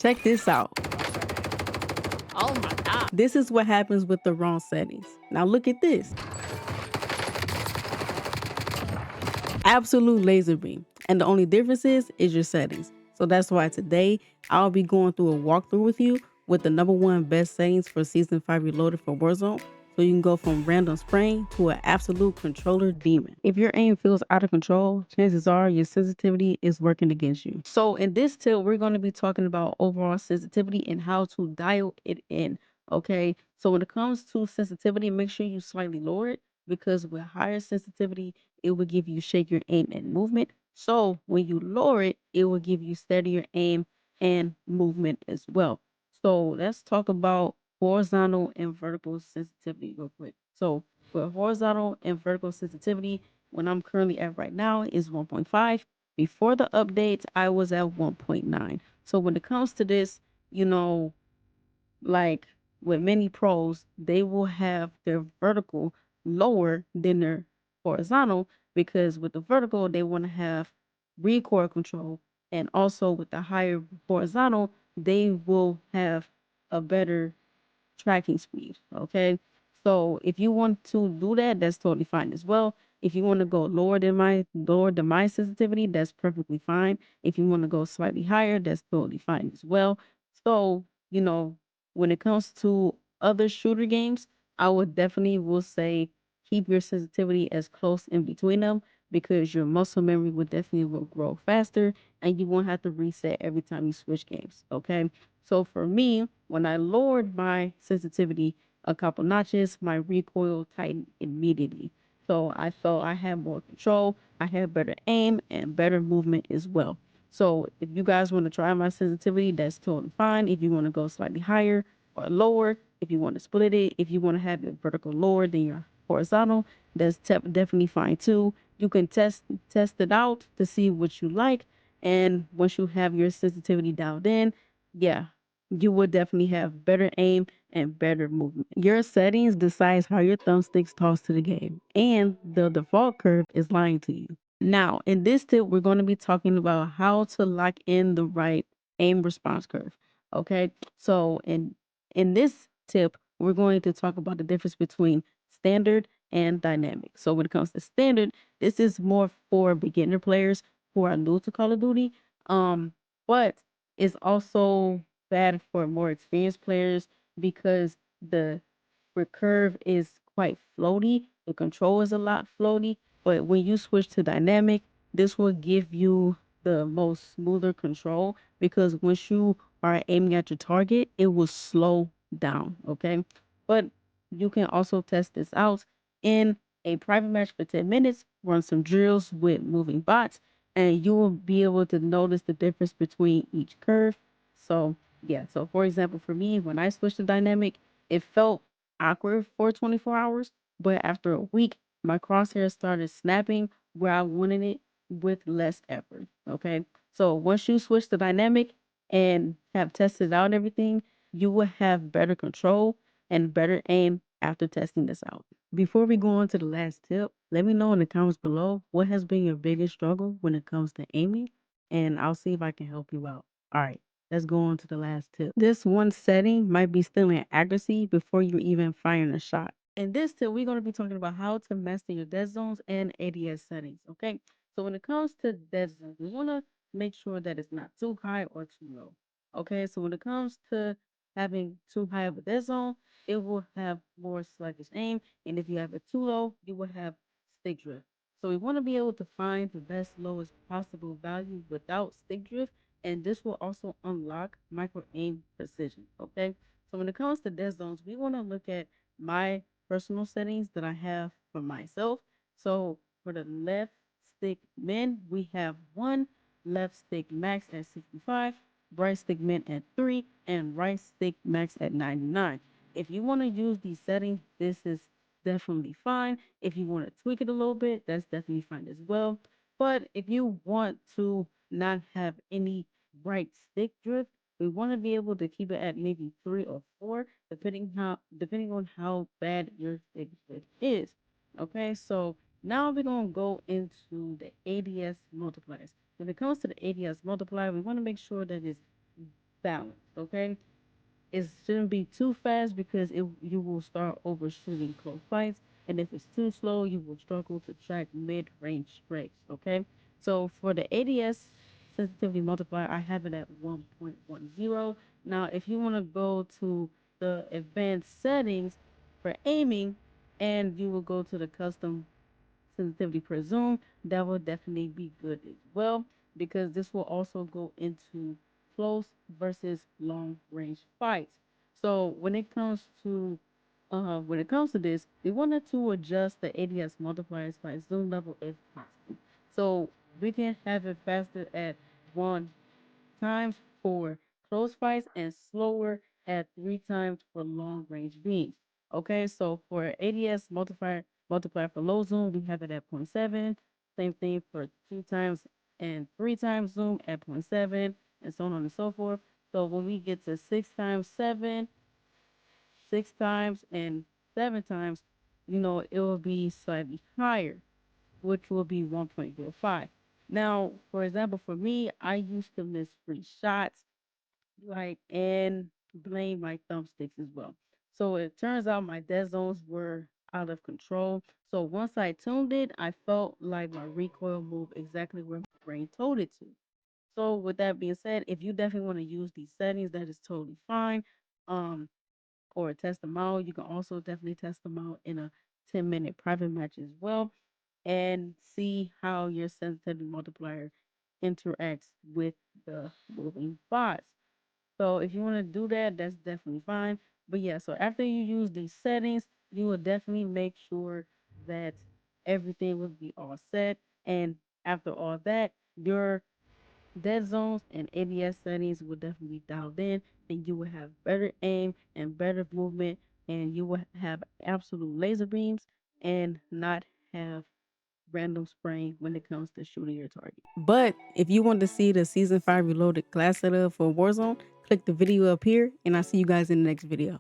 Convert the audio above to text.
Check this out. Oh my God. This is what happens with the wrong settings. Now look at this. Absolute laser beam. And the only difference is your settings. So that's why today I'll be going through a walkthrough with you with the #1 best settings for Season 5 Reloaded for Warzone. So you can go from random spraying to an absolute controller demon. If your aim feels out of control, chances are your sensitivity is working against you. So in this tip, we're going to be talking about overall sensitivity and how to dial it in. Okay, so when it comes to sensitivity, make sure you slightly lower it, because with higher sensitivity, it will give you shakier aim and movement. So when you lower it, it will give you steadier aim and movement as well. So let's talk about horizontal and vertical sensitivity real quick. So for horizontal and vertical sensitivity, when I'm currently at right now is 1.5. Before the updates, I was at 1.9. So when it comes to this, you know, like with many pros, they will have their vertical lower than their horizontal, because with the vertical, they want to have recoil control. And also with the higher horizontal, they will have a better tracking speed. Okay. So if you want to do that, that's totally fine as well. If you want to go lower than my sensitivity, that's perfectly fine. If you want to go slightly higher, that's totally fine as well. So, when it comes to other shooter games, I would definitely will say keep your sensitivity as close in between them, because your muscle memory will grow faster and you won't have to reset every time you switch games. Okay. So for me, when I lowered my sensitivity a couple notches, my recoil tightened immediately. So I felt I had more control, I had better aim and better movement as well. So if you guys want to try my sensitivity, that's totally fine. If you want to go slightly higher or lower, if you want to split it, if you want to have your vertical lower than your horizontal, that's definitely fine too. You can test it out to see what you like, and once you have your sensitivity dialed in, yeah, you will definitely have better aim and better movement. Your settings decides how your thumbsticks toss to the game, and the default curve is lying to you. Now, in this tip, we're going to be talking about how to lock in the right aim response curve. Okay, so in this tip, we're going to talk about the difference between standard and dynamic. So when it comes to standard, this is more for beginner players who are new to Call of Duty. But it's also bad for more experienced players, because the recurve is quite floaty. The control is a lot floaty. But when you switch to dynamic, this will give you the most smoother control, because once you are aiming at your target, it will slow down. Okay. But you can also test this out in a private match for 10 minutes, run some drills with moving bots, and you will be able to notice the difference between each curve. So, yeah. So, for example, for me, when I switched to dynamic, it felt awkward for 24 hours, but after a week, my crosshair started snapping where I wanted it with less effort. Okay. So once you switch to dynamic and have tested out everything, you will have better control and better aim after testing this out. Before we go on to the last tip, let me know in the comments below what has been your biggest struggle when it comes to aiming, and I'll see if I can help you out. All right. Let's go on to the last tip. This one setting might be stealing accuracy before you even firing a shot. In this tip, we're going to be talking about how to master your dead zones and ADS settings. Okay. So when it comes to dead zones, we want to make sure that it's not too high or too low. Okay. So when it comes to having too high of a dead zone, it will have more sluggish aim. And if you have it too low, you will have stick drift. So we want to be able to find the best lowest possible value without stick drift, and this will also unlock micro aim precision. Okay. So when it comes to dead zones, we want to look at my personal settings that I have for myself. So for the left stick min, we have 1, left stick max at 65, right stick min at 3, and right stick max at 99. If you want to use these settings, this is definitely fine. If you want to tweak it a little bit, that's definitely fine as well. But if you want to not have any right stick drift, we want to be able to keep it at maybe 3 or 4, depending on how bad your stick drift is. Okay, so now we're gonna go into the ADS multipliers. When it comes to the ADS multiplier, we want to make sure that it's balanced. Okay, it shouldn't be too fast because you will start overshooting close fights, and if it's too slow, you will struggle to track mid-range strikes. Okay, so for the ADS sensitivity multiplier, I have it at 1.10. Now, if you want to go to the advanced settings for aiming, and you will go to the custom sensitivity per zoom, that will definitely be good as well because this will also go into close versus long range fights. So when it comes to this, we wanted to adjust the ADS multipliers by zoom level if possible. So we can have it faster at 1 times for close fights and slower at 3 times for long range beams. Okay, so for ADS multiplier for low zoom, we have it at zero point 0.7. Same thing for 2 times and 3 times zoom at zero point 0.7, and so on and so forth. So when we get to 6 times 7, 6 times and 7 times, it will be slightly higher, which will be 1.05. Now, for example, for me, I used to miss free shots, like, and blame my thumbsticks as well. So it turns out my dead zones were out of control. So once I tuned it, I felt like my recoil moved exactly where my brain told it to. So with that being said, if you definitely want to use these settings, that is totally fine. Um, or test them out. You can also definitely test them out in a 10-minute private match as well and see how your sensitivity multiplier interacts with the moving bots. So if you want to do that, that's definitely fine. But yeah, so after you use these settings, you will definitely make sure that everything will be all set. And after all that, your dead zones and ADS settings will definitely be dialed in, and you will have better aim and better movement, and you will have absolute laser beams and not have random spraying when it comes to shooting your target. But if you want to see the Season 5 Reloaded class setup for Warzone, click the video up here, and I'll see you guys in the next video.